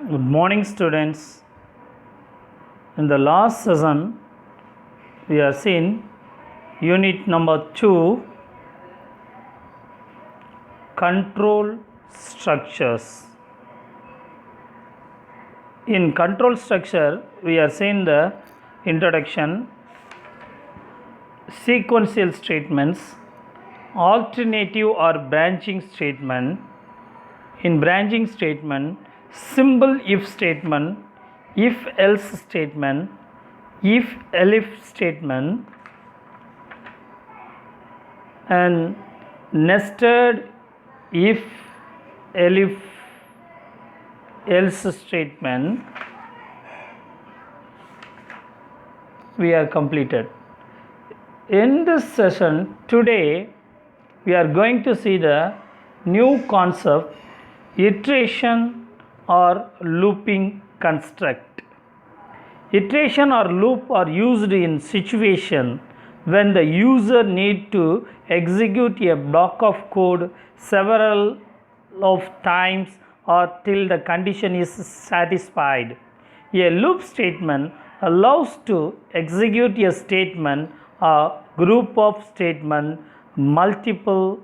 Good morning, students. In the last session, we have seen unit number 2, control structures. In control structure, we are seeing the introduction, sequential statements, alternative or branching statement. In branching statement, simple if statement, if else statement, if elif statement, and nested if elif else statement we are completed. In this session today we are going to see the new concept, iteration or looping construct. Iteration or loop are used in situation when the user need to execute a block of code several of times or till the condition is satisfied. A loop statement allows to execute a statement or group of statement multiple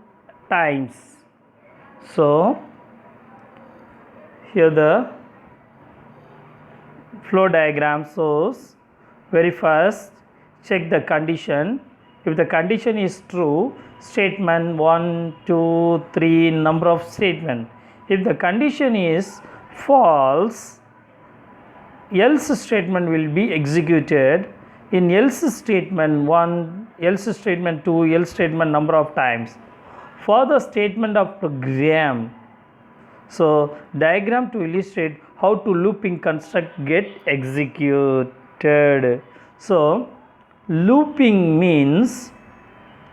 times. So here the flow diagram shows, very first check the condition. If the condition is true, statement 1, 2, 3, number of statement. If the condition is false, else statement will be executed. In else statement 1, else statement 2, else statement number of times. For the statement of program, so diagram to illustrate how to looping construct get executed. So looping means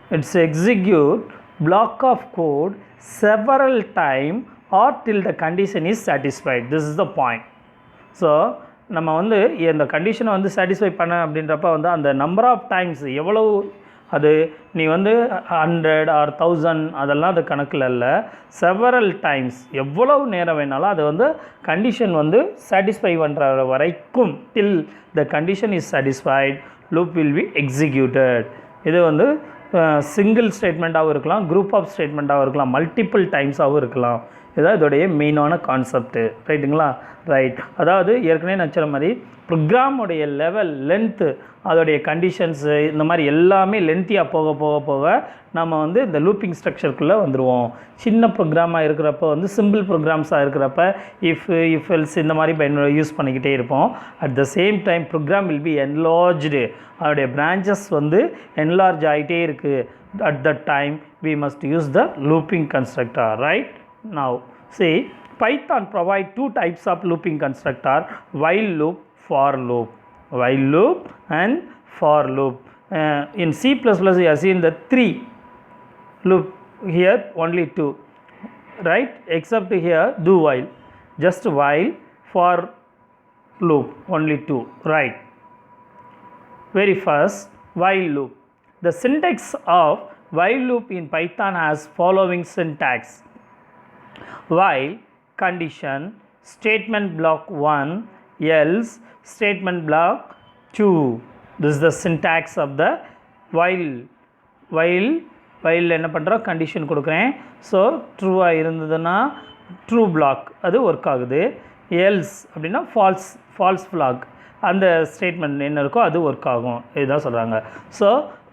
it's execute block of code several time or till the condition is satisfied. This is the point. So நம்ம வந்து இந்த கண்டிஷனை வந்து satisfy பண்ண அப்படின்றப்ப வந்து அந்த number of times எவ்வளவு, அது நீ வந்து 100 ஆர் 1000 அதெல்லாம் அது கணக்கில் இல்லை, செவரல் டைம்ஸ் எவ்வளவு நேரம் வேணாலும் அது வந்து கண்டிஷன் வந்து சாட்டிஸ்ஃபை பண்ணுற வரைக்கும் till the condition is satisfied loop will be executed. இது வந்து சிங்கிள் ஸ்டேட்மெண்ட்டாகவும் இருக்கலாம், குரூப் ஆஃப் ஸ்டேட்மெண்ட்டாகவும் இருக்கலாம், மல்டிபிள் டைம்ஸாகவும் இருக்கலாம். இதுதான் இதோடைய மெயினான கான்செப்ட்டு, ரைட்டுங்களா? ரைட். அதாவது ஏற்கனவே நான் சொன்ன மாதிரி ப்ரோக்ராமுடைய லெவல் லென்த்து, அதோடைய கண்டிஷன்ஸு, இந்த மாதிரி எல்லாமே லென்த்தியாக போக போக போக நம்ம வந்து இந்த லூப்பிங் ஸ்ட்ரக்சருக்குள்ளே வந்துடுவோம். சின்ன ப்ரோக்ராமாக இருக்கிறப்ப வந்து சிம்பிள் ப்ரோக்ராம்ஸாக இருக்கிறப்ப இஃப் எல்ஸ் இந்த மாதிரி யூஸ் பண்ணிக்கிட்டே இருப்போம். At the same time program will be enlarged, அதோடைய பிரான்ச்சஸ் வந்து என்லார்ஜ் ஆகிட்டே இருக்குது. At the time we must use the looping constructor, right? Now see, Python provide two types of looping constructor, while loop, for loop. While loop and for loop. In C++ we have seen the 3 loop, here only 2, right? Except here do while, just while, for loop only 2, right? Very first, while loop. The syntax of while loop in Python has following syntax: while, condition, statement block 1, else, statement block 2. This is the syntax of the while. while என்ன பண்ணுறோம், condition கொடுக்குறேன். So ட்ரூவாக இருந்ததுன்னா true black அது work ஆகுது. Else அப்படின்னா falls flag, அந்த statement என்ன இருக்கோ அது ஒர்க் ஆகும். இதுதான் சொல்கிறாங்க. So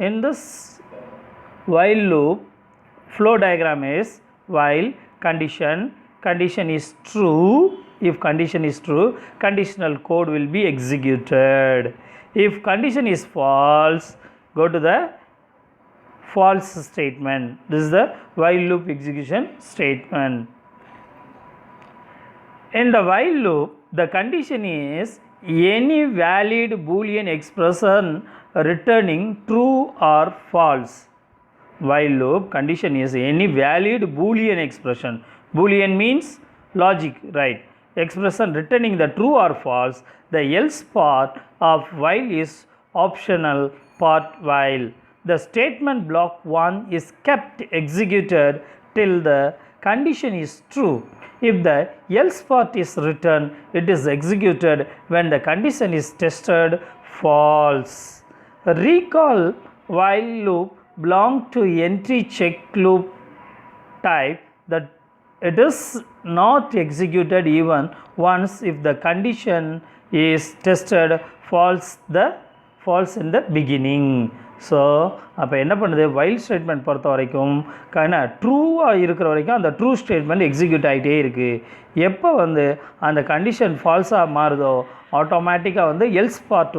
in this while loop, flow diagram is while, condition is true. If condition is true, conditional code will be executed. If condition is false, go to the false statement. This is the while loop execution statement. In the while loop, the condition is any valid Boolean expression returning true or false. While loop condition is any valid Boolean expression. Boolean means logic, right? Expression returning the true or false. The else part of while is optional part while. The statement block 1 is kept executed till the condition is true. If the else part is written, it is executed when the condition is tested false. Recall while loop belong to entry check loop type that it is not executed even once if the condition is tested false in the beginning. So அப்போ என்ன பண்ணுது, while statement பொறுத்த வரைக்கும் ட்ரூவாக இருக்கிற வரைக்கும் அந்த true statement execute ஆகிட்டே இருக்குது. எப்போ அந்த கண்டிஷன் ஃபால்ஸாக மாறுதோ ஆட்டோமேட்டிக்காக எல்ஸ் பார்ட்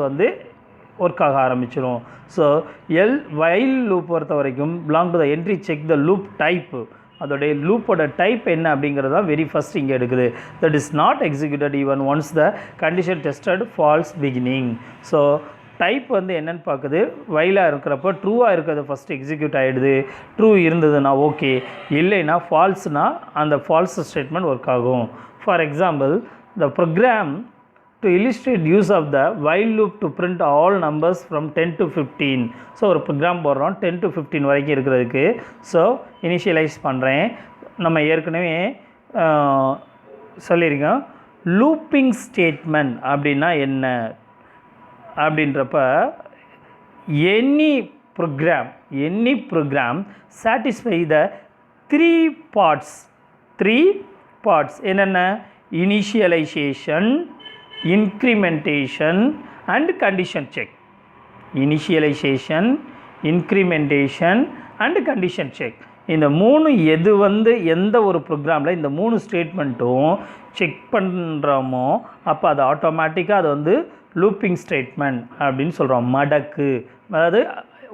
ஒர்க் ஆக ஆரம்பிச்சிடும். ஸோ வைல் லூப் பொறுத்த வரைக்கும் belong to the entry check the loop type, அதோடைய லூப்போட டைப் என்ன அப்படிங்கிறது தான் வெரி ஃபஸ்ட் இங்கே எடுக்குது. That is not executed even once the condition tested false beginning. So type என்னென்னு பார்க்குது, வைலாக இருக்கிறப்போ ட்ரூவாக இருக்கிறது ஃபஸ்ட்டு எக்ஸிக்யூட் ஆகிடுது. ட்ரூ இருந்ததுன்னா ஓகே, இல்லைன்னா ஃபால்ஸ்னால் அந்த ஃபால்ஸ் ஸ்டேட்மெண்ட் ஒர்க் ஆகும். For example, the program to illustrate use of the while loop to print all numbers from 10 to 15. So ஒரு ப்ரோக்ராம் போடுறோம் 10 to 15 வரைக்கும் இருக்கிறதுக்கு. ஸோ இனிஷியலைஸ் பண்ணுறேன். நம்ம ஏற்கனவே சொல்லியிருக்கோம் லூப்பிங் ஸ்டேட்மெண்ட் அப்படின்னா என்ன அப்படின்றப்ப any program satisfy the three parts என்னென்ன, initialization, incrementation and condition check. Initialization, incrementation and condition check. இந்த மூணு எது எந்த ஒரு ப்ரோக்ராமில் இந்த மூணு ஸ்டேட்மெண்ட்டும் செக் பண்ணுறோமோ அப்போ அது ஆட்டோமேட்டிக்காக அது லூப்பிங் ஸ்டேட்மெண்ட் அப்படின்னு சொல்கிறோம். மடக்கு, அதாவது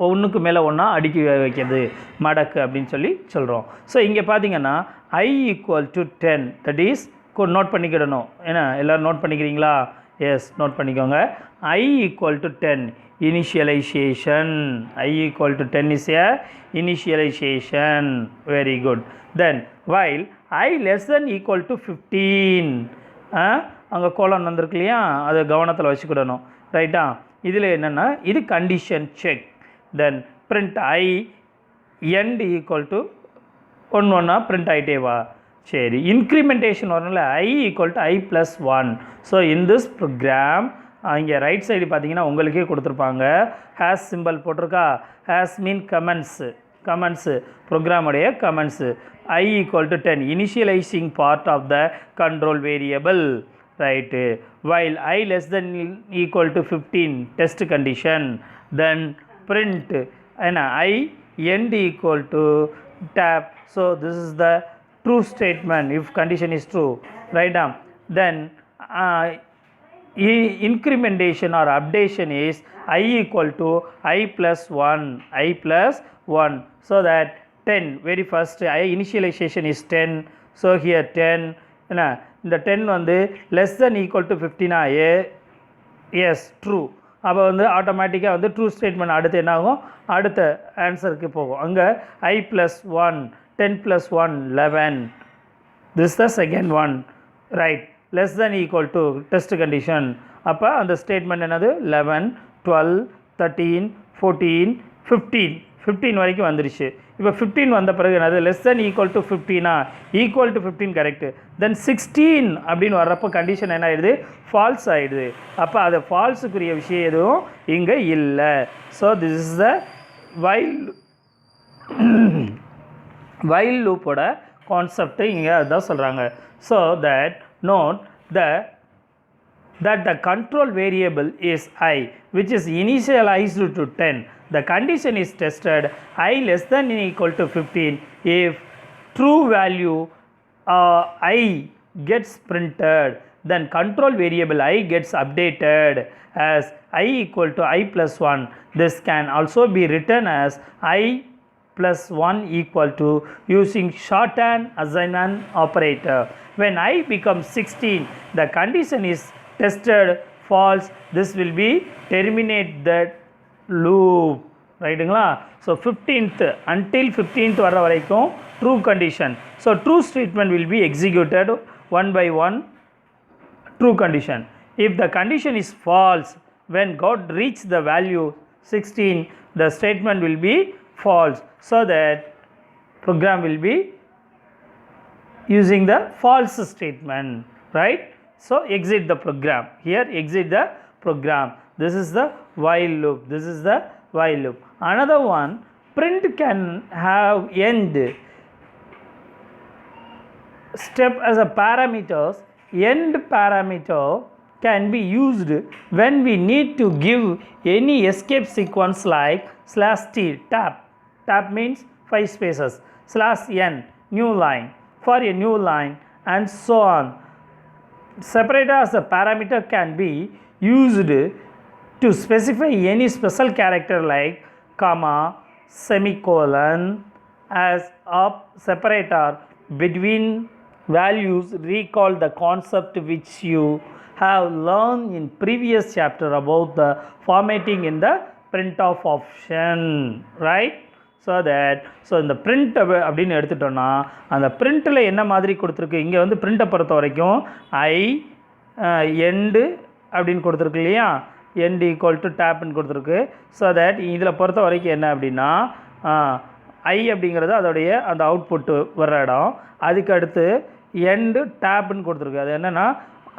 ஒன்றுக்கு மேலே ஒன்றா அடுக்கி வைக்கிறது மடக்கு அப்படின்னு சொல்கிறோம். ஸோ இங்கே பார்த்தீங்கன்னா I equal to 10, that is note பண்ணிக்கிடணும். ஏன்னா எல்லோரும் நோட் பண்ணிக்கிறீங்களா? எஸ், நோட் பண்ணிக்கோங்க. I equal to 10 initialization. I equal to 10 is a initialization. Very good. Then while I less than equal to 15, அங்கே கோலன் வந்திருக்கு இல்லையா, அதை கவனத்தில் வச்சுக்கிடணும். ரைட்டா? இதில் என்னென்னா இது condition check. Then print I end equal to 1 print ஆகிட்டே வா. சரி, இன்க்ரிமெண்டேஷன் வரணும்ல, I equal to I plus 1. So in this program இங்கே ரைட் சைடு பார்த்தீங்கன்னா உங்களுக்கே கொடுத்துருப்பாங்க, ஹேஸ் சிம்பிள் போட்டிருக்கா. ஹேஸ் மீன் கமெண்ட்ஸு ப்ரோக்ராமுடைய comments. I equal to 10 initializing part of the control variable, right? While I less than equal to 15 test condition, then print and I end equal to tab. So this is the true statement if condition is true, right? Then incrementation or updation is I equal to I plus 1, so that 10 very first initialization is 10. So here 10, இந்த 10 less than equal to 15 yes true. அப்போ ஆட்டோமேட்டிக்காக true statement அடுத்து என்ன ஆகும், அடுத்த ஆன்சருக்கு போகும். அங்கே I plus 1, 10 plus 1 11. This is the second one, right? Less than equal to test condition. அப்போ அந்த ஸ்டேட்மெண்ட் என்னது 11, 12, 13, 14, 15 வரைக்கும் வந்துருச்சு. இப்போ 15 வந்த பிறகு என்னது, less than equal to 15 equal to 15 correct. Then 16 அப்படின்னு வர்றப்போ கண்டிஷன் என்ன ஆகிடுது, ஃபால்ஸ் ஆகிடுது. அப்போ அது ஃபால்ஸுக்குரிய விஷயம் எதுவும் இங்கே இல்லை. So this is the while லூப்போட கான்செப்ட் இங்கே அதுதான் சொல்கிறாங்க. So that note that the control variable is I, which is initialized to 10. The condition is tested I less than or equal to 15. If true value I gets printed, then control variable I gets updated as I equal to I plus 1. This can also be written as I plus 1 equal to using shorthand assignment operator. When I becomes 16, the condition is tested false. This will be terminate that loop, ரைட்டுங்களா? So 15th until 15th வர வரைக்கும் true condition. So true statement will be executed one by one true condition. If the condition is false, when God reach the value 16, the statement will be false, so that program will be using the false statement, right? So exit the program. Here exit the program. This is the while loop. This is the while loop. Another one, print can have end step as a parameters. End parameter can be used when we need to give any escape sequence like /t, tab. Tab means 5 spaces, /n, new line, for a new line, and so on. Separator as a parameter can be used to specify any special character like comma, semicolon as a separator between values. Recall the concept which you have learned in previous chapter about the formatting in the printf option, right? So இந்த print அப்படின்னு எடுத்துட்டோன்னா அந்த பிரிண்ட்டில் என்ன மாதிரி கொடுத்துருக்கு, இங்கே வந்து பிரிண்ட்டை பொறுத்த வரைக்கும் எண்டு அப்படின்னு கொடுத்துருக்கு இல்லையா, எண்டு ஈக்குவல் டு டேப்னு கொடுத்துருக்கு. ஸோ இதில் பொறுத்த வரைக்கும் என்ன அப்படின்னா அப்படிங்கிறது அதோடைய அந்த அவுட்புட்டு வர்ற இடம், அதுக்கு அடுத்து எண்டு டேப்னு கொடுத்துருக்கு. அது என்னென்னா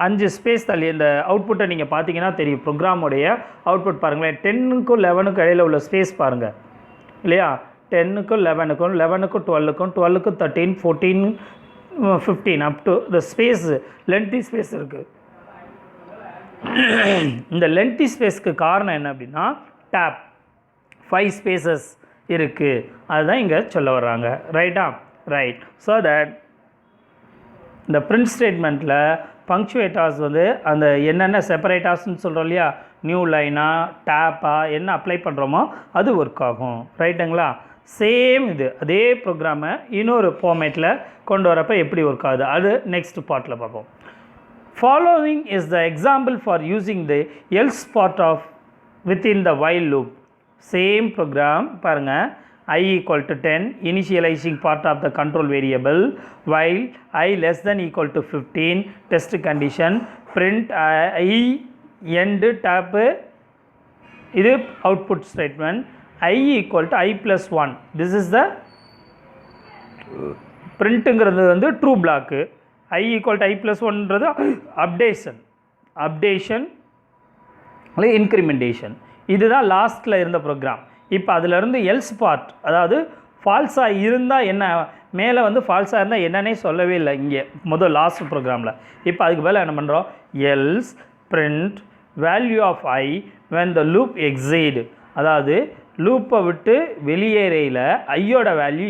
5 ஸ்பேஸ் தள்ளி இந்த அவுட்புட்டை நீங்கள் பார்த்தீங்கன்னா தெரியும். ப்ரோக்ராமுடைய அவுட்புட் பாருங்களேன், 10க்கும் 11க்கும் இடையில் உள்ள ஸ்பேஸ் பாருங்கள் இல்லையா, 10க்கும் 11க்கும் 11க்கும் 12க்கும் 12க்கும் 13 14 15 up to the space lengthy space இருக்குது. இந்த லென்த்தி ஸ்பேஸ்க்கு காரணம் என்ன அப்படின்னா டேப் 5 ஸ்பேசஸ் இருக்குது, அதுதான் இங்கே சொல்ல வர்றாங்க. ரைட்டா? ரைட். ஸோ இந்த பிரிண்ட் ஸ்டேட்மெண்ட்டில் பங்க்சுவேட்டாஸ் வந்து அந்த என்னென்ன செப்பரேட்டாஸ்ன்னு சொல்கிறோம் இல்லையா, நியூ லைனா டேப்பா என்ன அப்ளை பண்ணுறோமோ அது ஒர்க் ஆகும். ரைட்டுங்களா? சேம் இது அதே ப்ரோக்ராமை இன்னொரு ஃபார்மேட்டில் கொண்டு வரப்போ எப்படி ஒர்க் ஆகுது அது நெக்ஸ்ட் பார்ட்டில் பார்ப்போம். Following is the example for using the else part of within the while loop. Same program பாருங்கள், I equal to 10, initializing part of the control variable, while I less than equal to 15, test condition, print I end tab, இது output statement, I equal to I plus 1, this is the printங்கிறது வந்து true block, I equal to I plus 1ன்றது updation அல்லது incrementation, இதுதான் லாஸ்ட்டில் இருந்த program. இப்போ அதிலிருந்து else part, அதாவது ஃபால்ஸாக இருந்தால் என்ன, மேலே வந்து ஃபால்ஸாக இருந்தால் என்னன்னே சொல்லவே இல்லை இங்கே முதல் லாஸ்ட் ப்ரோக்ராமில். இப்போ அதுக்கு மேலே என்ன பண்ணுறோம், else print value of I when the loop exceed, அதாவது லூப்பை விட்டு வெளியேறையில் ஐயோட வேல்யூ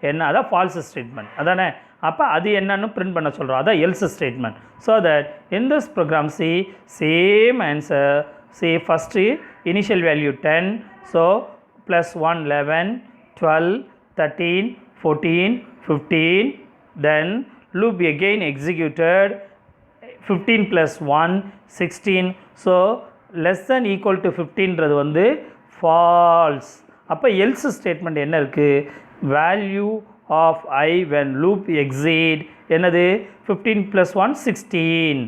என்ன, அதான் ஃபால்ஸ் ஸ்டேட்மெண்ட் அதானே. அப்போ அது என்னன்னு பிரிண்ட் பண்ண சொல்கிறோம், அதான் else statement. So that in this program same answer. See first initial value 10, so plus 1 11, 12, 13, 14, 15, then loop again executed, 15 plus 1 16, so less than equal to 15ன்றது வந்து false. அப்போ else statement என்ன இருக்குது, value of I when loop exceed என்னது 15 plus 1 16,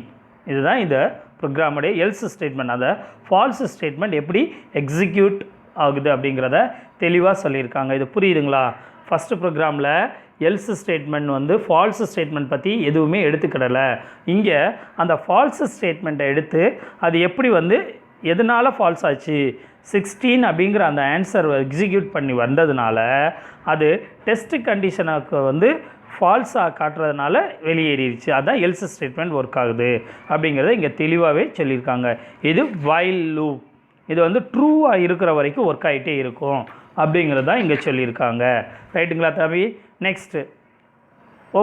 இதுதான் இந்த ப்ரோக்ராமுடைய else statement. அதை false statement எப்படி execute ஆகுது அப்படிங்கிறத தெளிவாக சொல்லியிருக்காங்க. இது புரியுதுங்களா? ஃபஸ்ட்டு ப்ரோக்ராமில் எல்ஸ் ஸ்டேட்மெண்ட் வந்து ஃபால்ஸ் ஸ்டேட்மெண்ட் பற்றி எதுவுமே எடுத்துக்கிடலை. இங்கே அந்த ஃபால்ஸ் ஸ்டேட்மெண்ட்டை எடுத்து அது எப்படி வந்து எதனால் ஃபால்ஸ் ஆச்சு, 16 அப்படிங்கிற அந்த ஆன்சர் எக்ஸிக்யூட் பண்ணி வந்ததுனால அது டெஸ்ட் கண்டிஷனுக்கு வந்து ஃபால்ஸாக காட்டுறதுனால வெளியேறிடுச்சு. அதுதான் எல்ஸ் ஸ்டேட்மெண்ட் ஒர்க் ஆகுது அப்படிங்கிறத இங்கே தெளிவாகவே சொல்லியிருக்காங்க. இது வைல் லூப், இது வந்து ட்ரூவாக இருக்கிற வரைக்கும் ஒர்க் ஆகிட்டே இருக்கும் அப்படிங்கிறது தான் இங்கே சொல்லியிருக்காங்க. ரைட்டுங்களா தம்பி? Next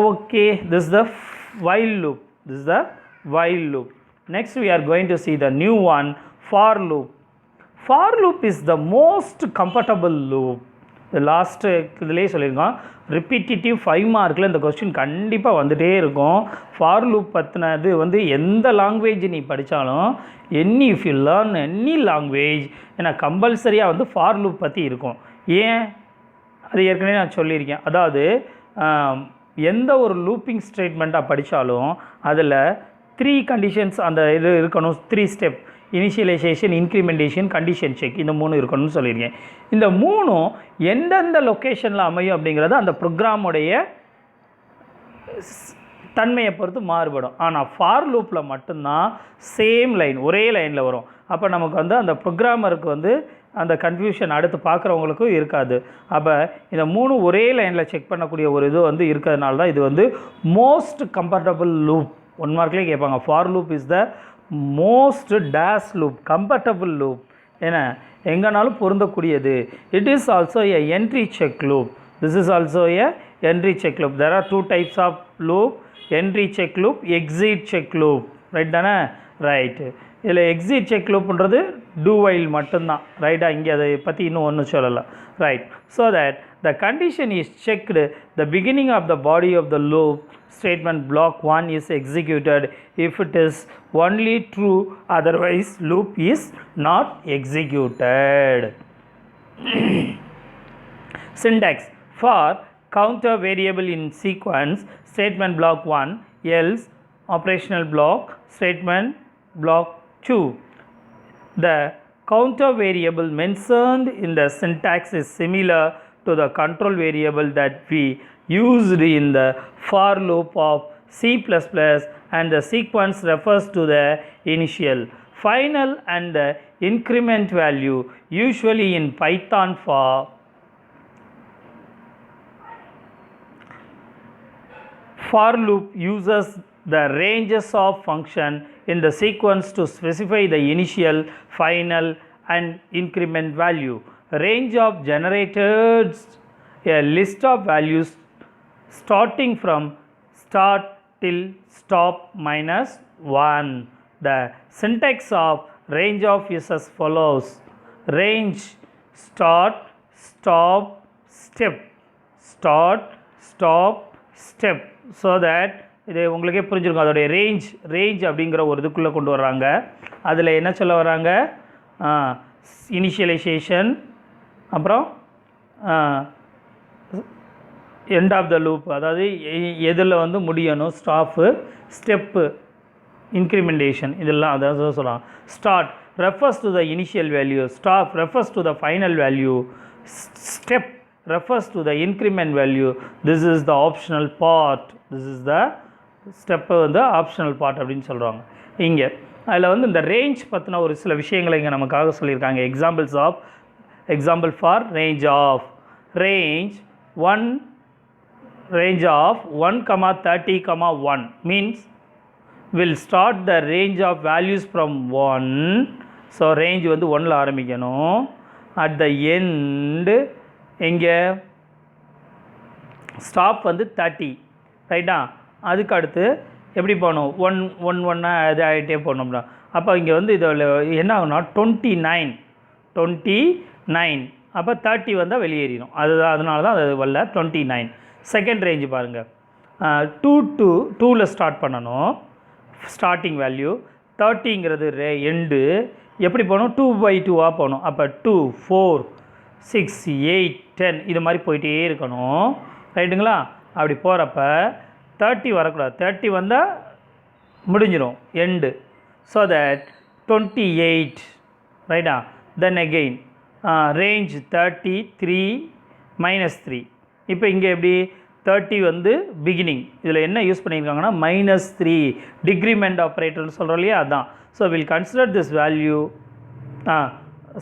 okay, this the while loop. Next we are going to see the new one, for loop. For loop is the most comfortable loop. The last இதிலே சொல்லியிருக்கோம், ரிப்பீட்டிவ் 5 மார்க்கில் இந்த கொஸ்டின் கண்டிப்பாக வந்துகிட்டே இருக்கும். ஃபார் லூப் பற்றினது வந்து எந்த லாங்குவேஜ் நீ படித்தாலும் if you learn any language ஏன்னா கம்பல்சரியாக வந்து ஃபார் லூப் பற்றி இருக்கும். ஏன் அது ஏற்கனவே நான் சொல்லியிருக்கேன். அதாவது எந்த ஒரு லூப்பிங் ஸ்டேட்மெண்ட்டாக படித்தாலும் அதில் 3 கண்டிஷன்ஸ் அந்த இது இருக்கணும், 3 ஸ்டெப். இனிஷியலைசேஷன், இன்க்ரிமெண்டேஷன், கண்டிஷன் செக், இந்த 3 இருக்கணும்னு சொல்லியிருக்கேன். இந்த 3ம் எந்தெந்த லொக்கேஷனில் அமையும் அப்படிங்கிறது அந்த ப்ரோக்ராமுடைய தன்மையை பொறுத்து மாறுபடும். ஆனால் ஃபார் லூப்பில் மட்டும்தான் சேம் லைன், ஒரே லைனில் வரும். அப்போ நமக்கு வந்து அந்த ப்ரோக்ராமருக்கு வந்து அந்த கன்ஃபியூஷன் அடுத்து பார்க்குறவங்களுக்கும் இருக்காது. அப்போ இந்த 3 ஒரே லைனில் செக் பண்ணக்கூடிய ஒரு இது வந்து இருக்கிறதுனால தான் இது வந்து மோஸ்ட் கம்ஃபர்டபுள் லூப். 1 மார்க்லேயே கேட்பாங்க, for loop is the most dash loop, comfortable loop, ஏன்னா எங்கேனாலும் பொருந்தக்கூடியது. It is also a entry check loop. This is also a entry check loop. There are 2 types of loop, entry check loop, exit check loop. Right தானே? Right. இதில் exit check லூப்ன்றது do while மட்டும்தான். ரைட்டாக? இங்கே அதை பற்றி இன்னும் ஒன்றும் சொல்லலாம். Right. So that the condition is checked the beginning of the body of the loop statement block 1 is executed if it is only true, otherwise loop is not executed. Syntax: for counter variable in sequence, statement block 1, else operational block, statement block 2. The counter variable mentioned in the syntax is similar to the control variable that we used in the for loop of C++, and the sequence refers to the initial, final and the increment value. Usually in Python for loop uses the ranges of function in the sequence to specify the initial, final and increment value. Range of generated a list of values starting from start till stop minus 1. The syntax of range of is as follows: range start, stop, step, start, stop, step. So that இது உங்களுக்கே புரிஞ்சிருக்கும். அதோடைய range அப்படிங்கிற ஒரு இதுக்குள்ளே கொண்டு வர்றாங்க. அதில் என்ன சொல்ல வராங்க? இனிஷியலைசேஷன், அப்புறம் எண்ட் ஆஃப் த லூப், அதாவது எதில் வந்து முடியணும், ஸ்டாப்பு, ஸ்டெப்பு, இன்க்ரிமெண்டேஷன், இதெல்லாம் அதாவது சொல்லலாம். Start refers to the initial value, stop refers to the final value, step refers to the increment value. This is the optional part. This is the step வந்து optional part அப்படின்னு சொல்கிறாங்க. இங்கே அதில் வந்து இந்த ரேஞ்ச் பற்றின ஒரு சில விஷயங்களை இங்கே நமக்காக சொல்லியிருக்காங்க. Example for range of 1,30,1 means will start the range of values from 1. So range வந்து 1ல ஆரம்பிக்கணும். at the end எங்கே ஸ்டாப் வந்து 30. ரைட்டா? அதுக்கு அடுத்து எப்படி போகணும்? 1 அது ஆகிட்டே போகணும்னா அப்போ இங்கே வந்து இதில் என்ன ஆகுனா 29. அப்போ 30 வந்தால் வெளியேறிடும். அதனால தான் அது வரல. 29. செகண்ட் ரேஞ்சு பாருங்கள். 2ல் ஸ்டார்ட் பண்ணணும், ஸ்டார்டிங் வேல்யூ. 30ங்கிறது எண்டு. எப்படி போகணும்? 2/2ஆக போகணும். அப்போ 2, 4, 6, 8, 10 இது மாதிரி போயிட்டே இருக்கணும். ரைட்டுங்களா? அப்படி போகிறப்ப 30 வரக்கூடாது. 30 வந்தால் முடிஞ்சிடும், எண்டு. So that 28. ரைட்டா? Then again range 33 -3. இப்போ இங்கே எப்படி 30 வந்து பிகினிங். இதில் என்ன யூஸ் பண்ணியிருக்காங்கன்னா -3 டிக்ரிமெண்ட் ஆப்ரேட்டர்னு சொல்கிறோம் இல்லையா? அதுதான். So will consider this value,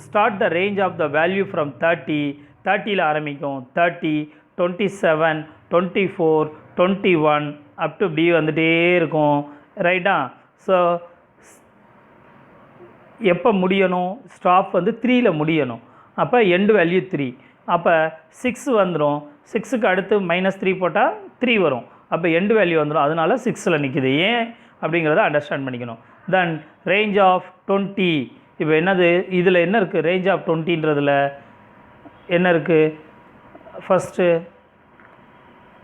start the range of the value from 30ல் ஆரம்பிக்கும். 30, 27, 24, 21 அப் டு இப்படி வந்துகிட்டே இருக்கும். ரைட்டா? ஸோ எப்போ முடியணும்? ஸ்டாப் வந்து 3ல் முடியணும். அப்போ எண்டு வேல்யூ 3. அப்போ 6 வந்துடும். 6க்கு அடுத்து -3 போட்டால் 3 வரும். அப்போ எண்டு வேல்யூ வந்துடும். அதனால 6ல் நிற்கிது. ஏன் அப்படிங்கிறத அண்டர்ஸ்டாண்ட் பண்ணிக்கணும். தென் ரேஞ்ச் ஆஃப் 20. இப்போ என்னது? இதில் என்ன இருக்குது? ரேஞ்ச் ஆஃப் 20ன்றதில் என்ன இருக்குது? First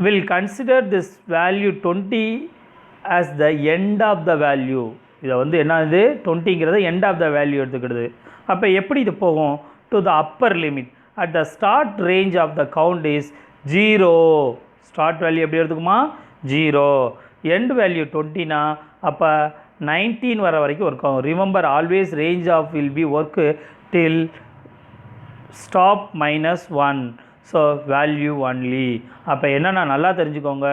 will consider this value 20 as the end of the value. இதை வந்து என்னது? 20ங்கிறத எண்ட் ஆஃப் த வேல்யூ எடுத்துக்கிடுது. அப்போ எப்படி இது போகும்? To the upper limit. at the start range of the count is 0. Start value எப்படி எடுத்துக்குமா? 0. எண்ட் வேல்யூ 20னா அப்போ 19 வர வரைக்கும் ஒர்க் ஆகும். Remember always range of will be work till stop -1. So value only. அப்போ என்னென்னா நல்லா தெரிஞ்சுக்கோங்க,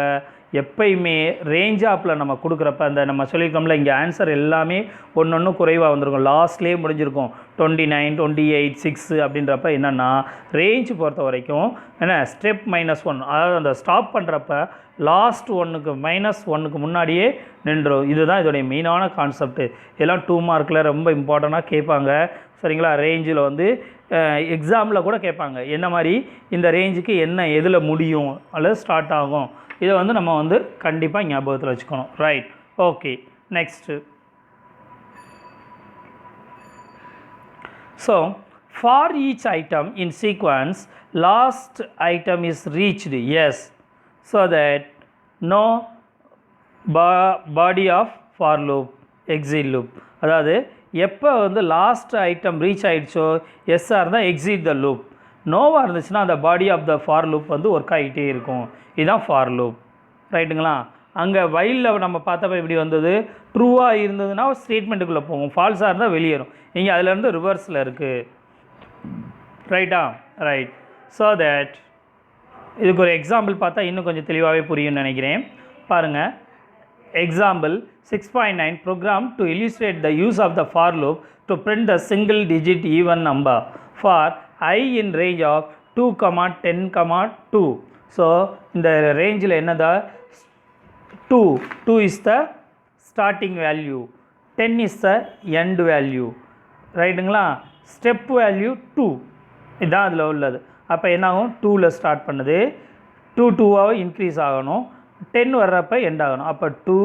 எப்பயுமே ரேஞ்ச் ஆப்பில் நம்ம கொடுக்குறப்ப அந்த நம்ம சொல்லியிருக்கோம்ல, இங்கே ஆன்சர் எல்லாமே ஒன்று குறைவாக வந்திருக்கும், லாஸ்ட்லேயே முடிஞ்சிருக்கும் 29, 28, 6 அப்படின்றப்ப என்னென்னா ரேஞ்ச் பொறுத்த வரைக்கும் என்ன ஸ்டெப் -1, அதாவது அந்த ஸ்டாப் பண்ணுறப்ப லாஸ்ட் -1க்கு முன்னாடியே நின்றுடும். இதுதான் இதோடைய மெயினான கான்செப்ட். எல்லாம் 2 மார்க்கில் ரொம்ப இம்பார்ட்டண்ட்டாக கேட்பாங்க. சரிங்களா? ரேஞ்சில் வந்து எக்ஸாமில் கூட கேட்பாங்க, என்ன மாதிரி இந்த ரேஞ்சுக்கு என்ன எதில் முடியும் அல்லது ஸ்டார்ட் ஆகும். இதை வந்து நம்ம வந்து கண்டிப்பாக ஞாபகத்தில் வச்சுக்கணும். Right, okay. Next, so for each item in sequence last item is reached, yes, so that no body of for loop exit loop. அதாவது எப்போ வந்து லாஸ்ட் ஐட்டம் ரீச் ஆகிடுச்சோ எஸ்ஸாக இருந்தால் எக்ஸிட் த லூப், நோவாக இருந்துச்சுன்னா அந்த body of the for loop வந்து ஒர்க் ஆகிட்டே இருக்கும். இதுதான் ஃபார் லூப். ரைட்டுங்களா? அங்கே வைலில் நம்ம பார்த்தப்ப இப்படி வந்தது, ட்ரூவாக இருந்ததுன்னா ஸ்டேட்மெண்ட்டுக்குள்ளே போகும், ஃபால்ஸாக இருந்தால் வெளியேறும். இங்கே அதிலேருந்து ரிவர்ஸில் இருக்குது. ரைட்டா? ரைட். ஸோ தட் இதுக்கு ஒரு எக்ஸாம்பிள் பார்த்தா இன்னும் கொஞ்சம் தெளிவாகவே புரியும்னு நினைக்கிறேன். பாருங்கள், example 6.9 program to illustrate the use of the for loop to print the single digit even number for I in range of 2, 10, 2. So இந்த ரேஞ்சில் என்னதா 2 is the starting value, 10 is the end value. ரைட்டுங்களா? Step value 2 இதுதான் அதில் உள்ளது. அப்போ என்ன ஆகும், 2ல் ஸ்டார்ட் பண்ணுது, 2ஆக இன்க்ரீஸ் ஆகணும், 10 வர்றப்ப எண்ட் ஆகணும். அப்போ 2,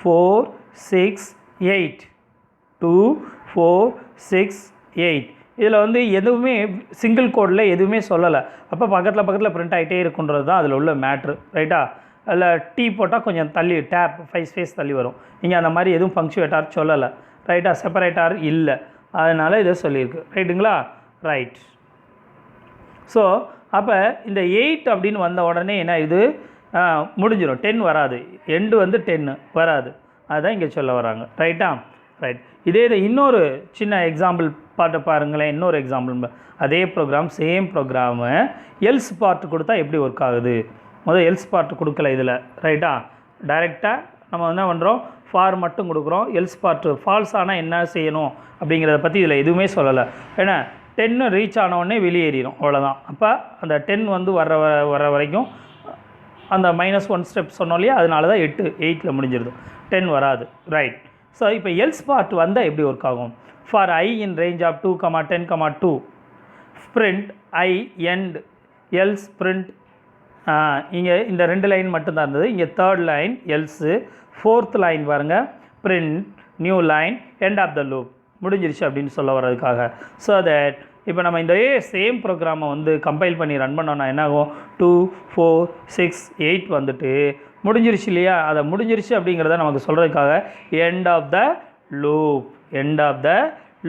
4, 6, 8, 2, 4, 6, 8. இதில் வந்து எதுவுமே சிங்கிள் கோடில் எதுவுமே சொல்லலை. அப்போ பக்கத்தில் பிரிண்ட் ஆகிட்டே இருக்குன்றது தான் அதில் உள்ள மேட்ரு. ரைட்டா? அதில் டீ போட்டால் கொஞ்சம் தள்ளி டேப் 5 ஸ்பேஸ் தள்ளி வரும். இங்கே அந்த மாதிரி எதுவும் பங்க்சுவேட்டார் சொல்லலை. ரைட்டா? செப்பரேட்டார் இல்லை, அதனால் இதை சொல்லியிருக்கு. ரைட்டுங்களா? ரைட். ஸோ அப்போ இந்த 8 அப்படின்னு வந்த உடனே என்ன இது முடிஞ்சிடும், 10 வராது, எண்டு வந்து 10 வராது. அதுதான் இங்கே சொல்ல வராங்க. ரைட்டா? ரைட். இதே இன்னொரு சின்ன எக்ஸாம்பிள் பாருங்களேன். இன்னொரு எக்ஸாம்பிள், அதே program, same program, else part கொடுத்தா எப்படி ஒர்க் ஆகுது. முதல் எல்ஸ் பார்ட் கொடுக்கல இதில். ரைட்டா? டைரெக்டாக நம்ம என்ன பண்ணுறோம், ஃபார் மட்டும் கொடுக்குறோம். எல்ஸ் பார்ட் ஃபால்ஸ் ஆனால் என்ன செய்யணும் அப்படிங்கிறத பற்றி இதில் எதுவுமே சொல்லலை. ஏன்னா 10 ரீச் ஆனவுடனே வெளியேறிடும், அவ்வளோதான். அப்போ அந்த 10 வந்து வர வரைக்கும் அந்த -1 ஸ்டெப் சொன்னோம் இல்லையா, அதனால தான் 8ல் முடிஞ்சிருது, 10 வராது. ரைட். ஸோ இப்போ எல்ஸ் பார்ட் வந்தால் எப்படி ஒர்க் ஆகும். For i in range of 2, 10, 2 print I end else print. இங்கே இந்த 2 லைன் மட்டும்தான் இருந்தது. இங்கே 3rd line else, 4th line பாருங்கள் print new line end of the loop முடிஞ்சிருச்சு அப்படின்னு சொல்ல வர்றதுக்காக. ஸோ தட் இப்போ நம்ம இந்த சேம் ப்ரோக்ராமை வந்து கம்பைல் பண்ணி ரன் பண்ணோன்னா என்ன ஆகும், 2, 4, 6, 8 வந்துட்டு முடிஞ்சிருச்சு இல்லையா. அதை முடிஞ்சிருச்சு அப்படிங்கிறத நமக்கு சொல்கிறதுக்காக எண்ட் ஆஃப் த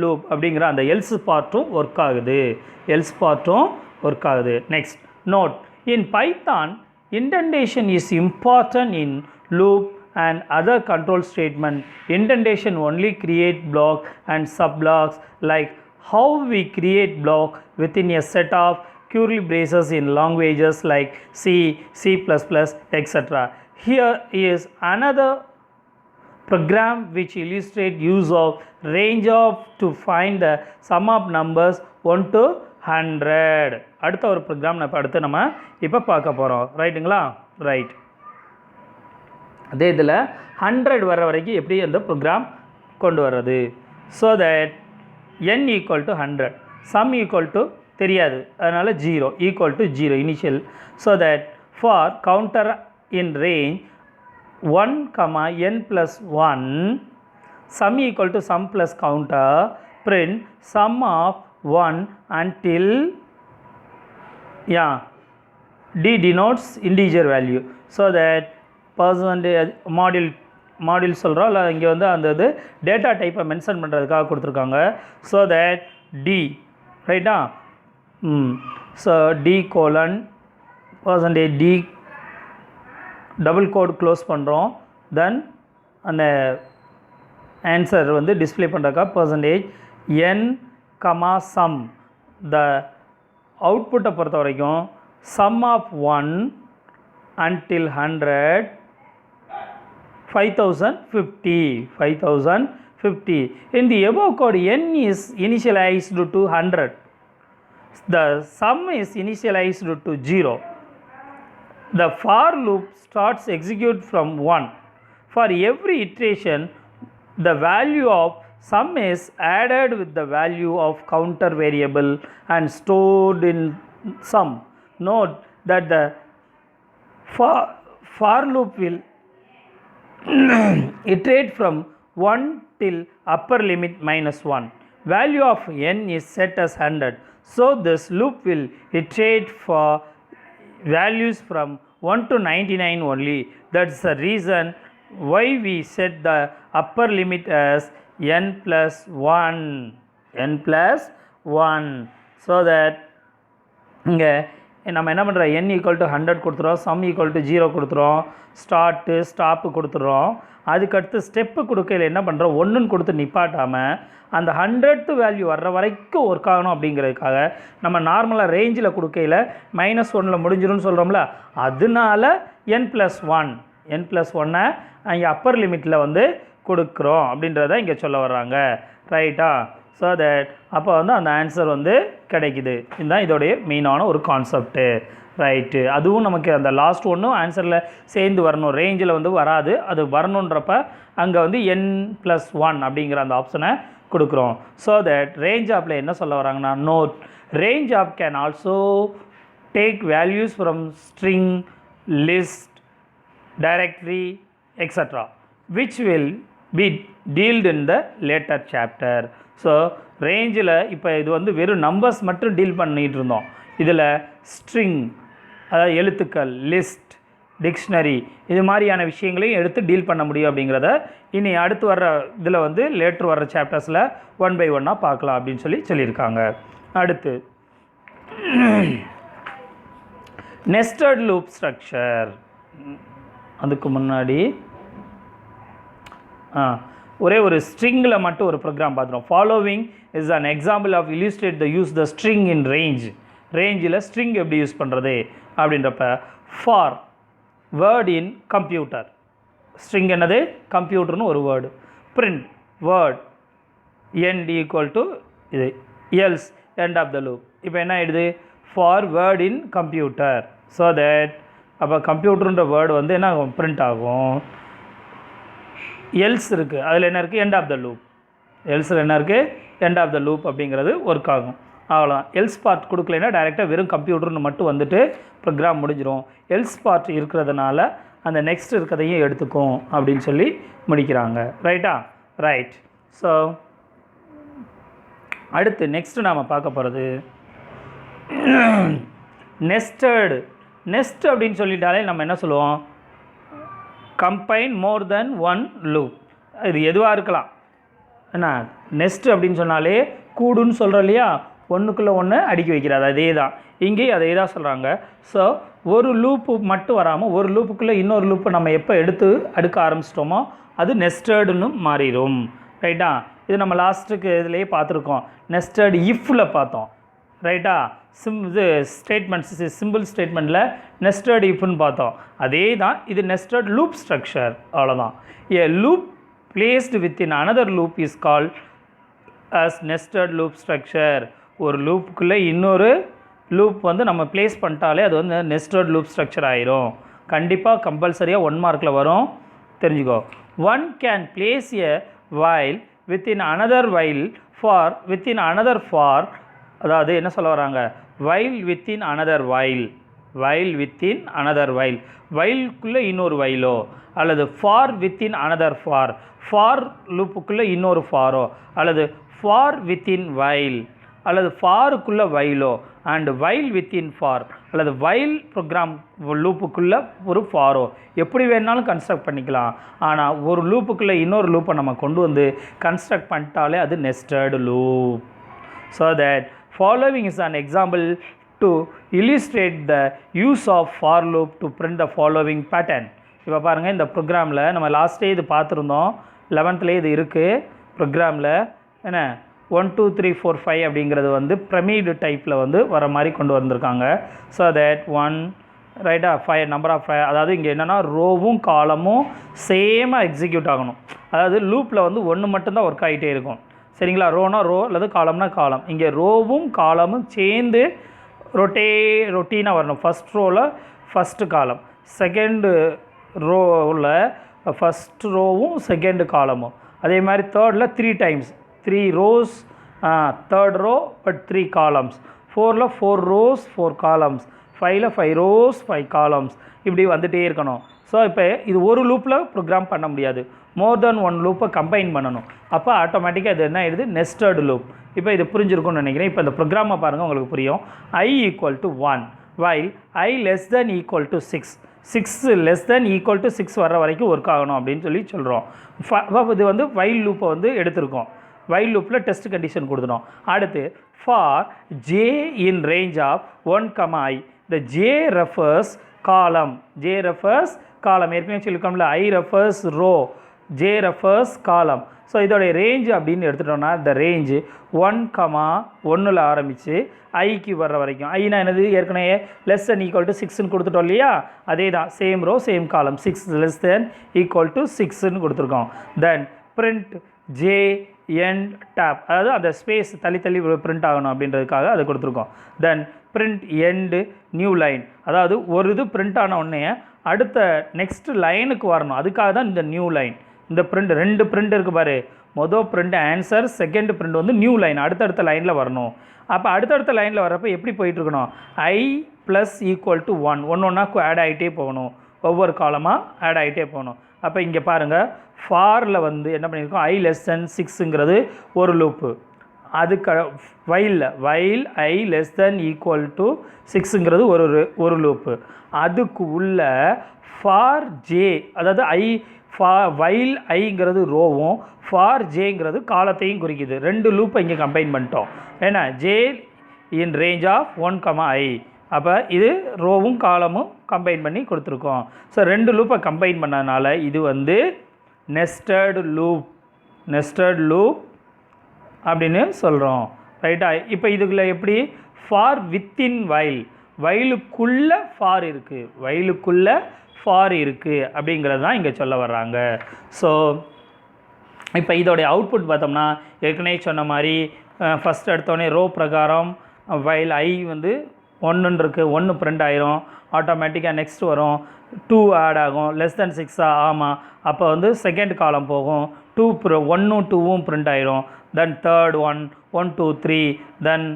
லூப் அப்படிங்கிற அந்த எல்ஸ் பார்ட்டும் ஒர்க் ஆகுது. Next note, in Python indentation is important in loop and other control statement. Indentation only create block and subblocks, like how we create block within a set of curly braces in languages like C, C++, etc. Here is another program which illustrate use of range of to find the sum of numbers 1 to 100. அடுத்த ஒரு program நம்ம இப்போ பார்க்க போகிறோம். ரைட்டுங்களா? Right. அதே இதில் 100 வர வரைக்கும் எப்படி அந்த ப்ரோக்ராம் கொண்டு வர்றது. So that n equal to 100, sum equal to தெரியாது, அதனால் 0 equal to 0 initial. So that for counter in range 1, n + 1, sum equal to sum plus counter, print sum of 1 until d denotes integer value. So that percentage module சொல்கிறோம் இல்லை, இங்கே வந்து அந்த இது data டைப்பை mention பண்ணுறதுக்காக கொடுத்துருக்காங்க. ஸோ தட் டி ரைட்டா. So d %d double quote close பண்ணுறோம். தென் அந்த ஆன்சர் வந்து டிஸ்பிளே பண்ணுறக்கா percentage n, sum. The அவுட்புட்டை பொறுத்த வரைக்கும் sum of 1 until 100 5050. In the above code, n is initialized to 100. The sum is initialized to 0. The for loop starts execute from 1. For every iteration, the value of sum is added with the value of counter variable and stored in sum. Note that the for loop will iterate from 1 till upper limit minus 1. Value of n is set as 100. So this loop will iterate for values from 1 to 99 only. That's the reason why we set the upper limit as n plus 1. So that இங்கே நம்ம என்ன பண்ணுறோம், n equal to 100 கொடுத்துறோம், some equal to 0 கொடுத்துறோம், stop கொடுத்துறோம். அதுக்கடுத்து step கொடுக்கையில் என்ன பண்ணுறோம், 1ன்னு கொடுத்து நிப்பாட்டாமல் அந்த 100th வேல்யூ வர்ற வரைக்கும் ஒர்க் ஆகணும் அப்படிங்கிறதுக்காக நம்ம நார்மலாக ரேஞ்சில் கொடுக்கையில் -1 முடிஞ்சிடும்னு சொல்கிறோம்ல, அதனால n+1 இங்கே அப்பர் லிமிட்டில் வந்து கொடுக்குறோம் அப்படின்றத இங்கே சொல்ல வர்றாங்க. ரைட்டா? ஸோ தட் அப்போ வந்து அந்த ஆன்சர் வந்து கிடைக்குது. இதுதான் இதோடைய மெயினான ஒரு கான்செப்ட்டு. ரைட்டு, அதுவும் நமக்கு அந்த லாஸ்ட் ஒன்றும் ஆன்சரில் சேர்ந்து வரணும், ரேஞ்சில் வந்து வராது. அது வரணுன்றப்ப அங்கே வந்து n+1 அப்படிங்கிற அந்த ஆப்ஷனை கொடுக்குறோம். ஸோ தட் ரேஞ்ச் ஆப்பில் என்ன சொல்ல வராங்கன்னா, note range of can also take values from string, list, directory extra which will be dealt in the later chapter. So ரேஞ்சில் இப்போ இது வந்து வெறும் நம்பர்ஸ் மட்டும் டீல் பண்ணிகிட்டு இருந்தோம். இதில் ஸ்ட்ரிங், அதாவது எழுத்துக்கள், லிஸ்ட், டிக்ஷனரி, இது மாதிரியான விஷயங்களையும் எடுத்து டீல் பண்ண முடியும் அப்படிங்கிறத இனி அடுத்து வர்ற இதில் வந்து லேட்ரு வர்ற சாப்டர்ஸில் 1 by 1 பார்க்கலாம் அப்படின்னு சொல்லியிருக்காங்க. அடுத்து நெஸ்டட் லூப் ஸ்ட்ரக்சர். அதுக்கு முன்னாடி ஒரே ஒரு ஸ்ட்ரிங்கில் மட்டும் ஒரு ப்ரோக்ராம் பார்த்துருவோம். Following is an example of illustrate the use the string in ரேஞ்சில் ஸ்ட்ரிங் எப்படி யூஸ் பண்ணுறது அப்படின்றப்ப, for word in computer, string என்னது, கம்ப்யூட்டர்னு ஒரு word, print word end equal to இது else end of the loop. இப்போ என்ன ஆகிடுது, for word in computer. So that அப்போ கம்ப்யூட்டருன்ற வேர்டு வந்து என்ன ஆகும், பிரிண்ட் ஆகும். எல்ஸ் இருக்குது, அதில் என்ன இருக்குது, எண்ட் ஆஃப் த லூப். எல்ஸில் என்ன இருக்குது, எண்ட் ஆஃப் த லூப் அப்படிங்கிறது ஒர்க் ஆகும். அவ்வளோதான். எல்ஸ் பார்ட் கொடுக்கலைன்னா டைரெக்டாக வெறும் கம்ப்யூட்டர்னு மட்டும் வந்துட்டு ப்ரோக்ராம் முடிஞ்சிடும். எல்ஸ் பார்ட் இருக்கிறதுனால அந்த நெக்ஸ்ட் இருக்கிறதையும் எடுத்துக்கும் அப்படின்னு சொல்லி முடிக்கிறாங்க. ரைட்டா? ரைட். ஸோ அடுத்து நெக்ஸ்ட்டு நாம் பார்க்க போகிறது நெஸ்டட். நெஸ்ட் அப்படின்னு சொல்லிட்டாலே நம்ம என்ன சொல்லுவோம், கம்பைன் மோர் தென் ஒன் லூப். இது எதுவாக இருக்கலாம். என்ன நெஸ்ட் அப்படின்னு சொன்னாலே கூடுன்னு சொல்கிறோம் இல்லையா, ஒன்றுக்குள்ளே ஒன்று அடுக்கி வைக்கிறது, அதே தான் இங்கேயும் அதே தான் சொல்கிறாங்க. ஸோ ஒரு லூப்பு மட்டும் வராமல் ஒரு லூப்புக்குள்ளே இன்னொரு லூப்பை நம்ம எப்போ எடுத்து அடுக்க ஆரம்பிச்சிட்டோமோ அது நெஸ்டடுன்னு மாறிடும். ரைட்டா? இது நம்ம லாஸ்ட்டுக்கு இதுலேயே பார்த்துருக்கோம், நெஸ்டட் இஃப்பில் பார்த்தோம். ரைட்டா? இது ஸ்டேட்மெண்ட்ஸ், சிம்பிள் ஸ்டேட்மெண்ட்டில் நெஸ்டட் இஃப்னு பார்த்தோம். அதே தான் இது நெஸ்டட் லூப் ஸ்ட்ரக்சர். அவ்வளோதான். A loop placed within another loop is called as nested loop structure. ஒரு லூப்புக்குள்ளே இன்னொரு லூப் வந்து நம்ம பிளேஸ் பண்ணிட்டாலே அது வந்து நெஸ்டட் லூப் ஸ்ட்ரக்சர் ஆயிரும். கண்டிப்பாக கம்பல்சரியாக 1 மார்க்கில் வரும், தெரிஞ்சுக்கோ. One can place a while within another while for within another for, அதாவது என்ன சொல்ல வராங்க, while within another while, while within another while, வைல்குள்ளே இன்னொரு வைலோ, அல்லது for within another for, for லூப்புக்குள்ளே இன்னொரு ஃபாரோ, அல்லது ஃபார் வித்தின் வைல், அல்லது ஃபாருக்குள்ளே வைலோ, அண்ட் வைல் வித்தின் ஃபார், அல்லது வைல் ப்ரோக்ராம் லூப்புக்குள்ளே ஒரு ஃபாரோ, எப்படி வேணாலும் கன்ஸ்ட்ரக்ட் பண்ணிக்கலாம். ஆனால் ஒரு லூப்புக்குள்ளே இன்னொரு லூப்பை நம்ம கொண்டு வந்து கன்ஸ்ட்ரக்ட் பண்ணிட்டாலே அது nested loop. So that following is an example to illustrate the use of for loop to print the following pattern. இப்போ பாருங்கள், இந்த ப்ரோக்ராமில் நம்ம லாஸ்ட்டே இது பார்த்துருந்தோம். 11th இது இருக்குது ப்ரோக்ராமில். என்ன 1 2 3 4 5 அப்படிங்கிறது வந்து பிரமிடு டைப்பில் வந்து வர மாதிரி கொண்டு வந்திருக்காங்க. ஸோ தட் 1 ரைட்டா 5 நம்பர் ஆஃப் 5, அதாவது இங்கே என்னென்னா ரோவும் காலமும் சேமாக எக்ஸிக்யூட் ஆகணும். அதாவது லூப்பில் வந்து ஒன்று மட்டும்தான் ஒர்க் ஆகிட்டே இருக்கும். சரிங்களா, ரோனா ரோ அல்லது காலம்னா காலம். இங்கே ரோவும் காலமும் சேர்ந்து ரொட்டீனாக வரணும். ஃபஸ்ட் ரோவில் ஃபஸ்ட்டு காலம், செகண்டு ரோவில் ஃபஸ்ட் ரோவும் செகண்டு காலமும். அதே மாதிரி தேர்டில் 3 times 3 rows, third row but 3 columns. 4ல் 4 rows 4 columns, 5ல் 5 rows 5 columns. இப்படி வந்துகிட்டே இருக்கணும். ஸோ இப்போ இது ஒரு லூப்பில் ப்ரோக்ராம் பண்ண முடியாது, மோர் தென் ஒன் லூப்பை கம்பைன் பண்ணணும். அப்போ ஆட்டோமேட்டிக்காக இது என்ன ஆயிடுது, நெஸ்டட் லூப். இப்போ இது புரிஞ்சிருக்கும்னு நினைக்கிறேன். இப்போ இந்த ப்ரோக்ராமை பாருங்கள், உங்களுக்கு புரியும். I = 1 while I <= 6. 6 <= 6 வர வரைக்கும் ஒர்க் ஆகணும் அப்படின்னு சொல்கிறோம். இது வந்து வைல் லூப்பை வந்து எடுத்திருக்கோம். வைல் லூப்பில் டெஸ்ட் கண்டிஷன் கொடுத்துட்டோம். அடுத்து for j in range of 1, I, the j refers column. j refers column. ஏற்கனவே சொல்லியிருக்கோம்ல, I refers row, j refers column. So இதோடைய ரேஞ்ச் அப்படின்னு எடுத்துட்டோம்னா இந்த ரேஞ்சு 1, ஆரம்பித்து ஐக்கு வர்ற வரைக்கும். ஐனா என்னது, ஏற்கனவே <= 6ன்னு கொடுத்துட்டோம் இல்லையா, அதே தான், சேம் ரோ சேம் காலம். 6 <= 6ன்னு கொடுத்துருக்கோம். Then print j end tab, அதாவது அந்த ஸ்பேஸ் தள்ளி பிரிண்ட் ஆகணும் அப்படின்றதுக்காக அதை கொடுத்துருக்கோம். Then print end new line, அதாவது ஒரு இது பிரிண்ட் ஆன உடனே அடுத்த நெக்ஸ்ட் லைனுக்கு வரணும். அதுக்காக தான் இந்த நியூ லைன். இந்த பிரிண்ட் 2 பிரிண்ட் இருக்குது பாரு, மொதல் பிரிண்ட் ஆன்சர், செகண்ட் பிரிண்ட் வந்து நியூ லைன், அடுத்தடுத்த லைனில் வரணும். அப்போ அடுத்தடுத்த லைனில் வரப்போ எப்படி போயிட்டுருக்கணும், I = 1 ஒன்றா ஆட் ஆகிட்டே போகணும், ஒவ்வொரு காலமாக ஆட் ஆகிட்டே போகணும். அப்போ இங்கே பாருங்கள், ஃபாரில் வந்து என்ன பண்ணியிருக்கோம், I < 6ங்கிறது ஒரு லூப்பு. அதுக்கு வைல் I <= 6ங்கிறது ஒரு லூப்பு. அதுக்கு உள்ள ஃபார் ஜே, அதாவது வைல் ஐங்கிறது ரோவும் ஃபார் ஜேங்கிறது காலத்தையும் குறிக்குது. 2 லூப்பை இங்கே கம்பைன் பண்ணிட்டோம். ஏன்னா j in range of 1, I. அப்போ இது ரோவும் காலமும் கம்பைன் பண்ணி கொடுத்துருக்கோம். ஸோ 2 லூப்பை கம்பைன் பண்ணதுனால இது வந்து நெஸ்டட் லூப் அப்படின்னு சொல்கிறோம். ரைட்டா, இப்போ இதுக்குள்ள எப்படி ஃபார் வித்தின் வைலுக்குள்ளே ஃபார் இருக்குது, அப்படிங்கிறது தான் இங்கே சொல்ல வர்றாங்க. ஸோ இப்போ இதோடைய அவுட்புட் பார்த்தோம்னா ஏற்கனவே சொன்ன மாதிரி ஃபஸ்ட் எடுத்தோடனே ரோ பிரகாரம் வைல் ஐ வந்து 1 இருக்குது, 1 பிரிண்ட் ஆயிரும், ஆட்டோமேட்டிக்காக நெக்ஸ்ட் வரும் 2 ஆட் ஆகும், <6 ஆமாம். அப்போ வந்து செகண்ட் காலம் போகும், 1 2 பிரிண்ட் ஆயிரும். தென் தேர்ட் 1 2 3, தென்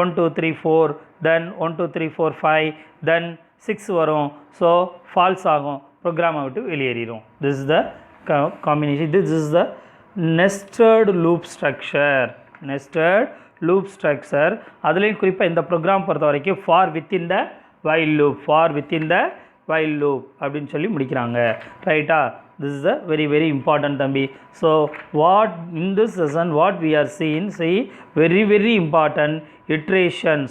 1 2 3 4, தென் 1 2 3 4 5, தென் 6 வரும். ஸோ ஃபால்ஸ் ஆகும், ப்ரோக்ராமை விட்டு வெளியேறிடும். This is the combination. This is the nested loop structure. அதுலேயும் குறிப்பாக இந்த ப்ரோக்ராம் பொறுத்த வரைக்கும் for within the while loop அப்படின்னு சொல்லி முடிக்கிறாங்க. ரைட்டா, this is a very very important தம்பி. So what in this session what we are seeing, very very important iterations,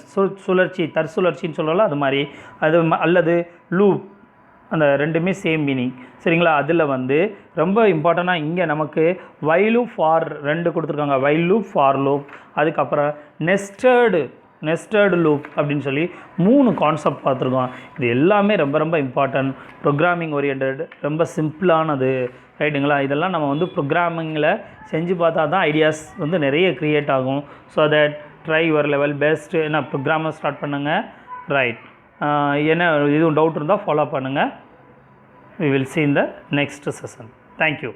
தற்சுழற்சின்னு சொல்லலாம், அது மாதிரி அது அல்லது லூப், அந்த ரெண்டுமே சேம் மீனிங். சரிங்களா, அதில் வந்து ரொம்ப இம்பார்ட்டண்ட்டாக இங்கே நமக்கு வைலும் ஃபார் 2 கொடுத்துருக்காங்க, வைல் லூப் ஃபார் லூப், அதுக்கப்புறம் நெஸ்டட் லூப் அப்படின்னு சொல்லி 3 கான்செப்ட் பார்த்துருக்கோம். இது எல்லாமே ரொம்ப ரொம்ப இம்பார்ட்டன்ட், ப்ரோக்ராமிங் ஓரியன்ட், ரொம்ப சிம்பிளானது. ரைட்டுங்களா, இதெல்லாம் நம்ம வந்து ப்ரோக்ராமிங்கில் செஞ்சு பார்த்தா தான் ஐடியாஸ் வந்து நிறைய க்ரியேட் ஆகும். So that try your level best. என்ன ப்ரோக்ராமை ஸ்டார்ட் பண்ணுங்கள். ரைட், என்ன எதுவும் டவுட் இருந்தால் ஃபாலோ பண்ணுங்கள். We will see in the next session. Thank you.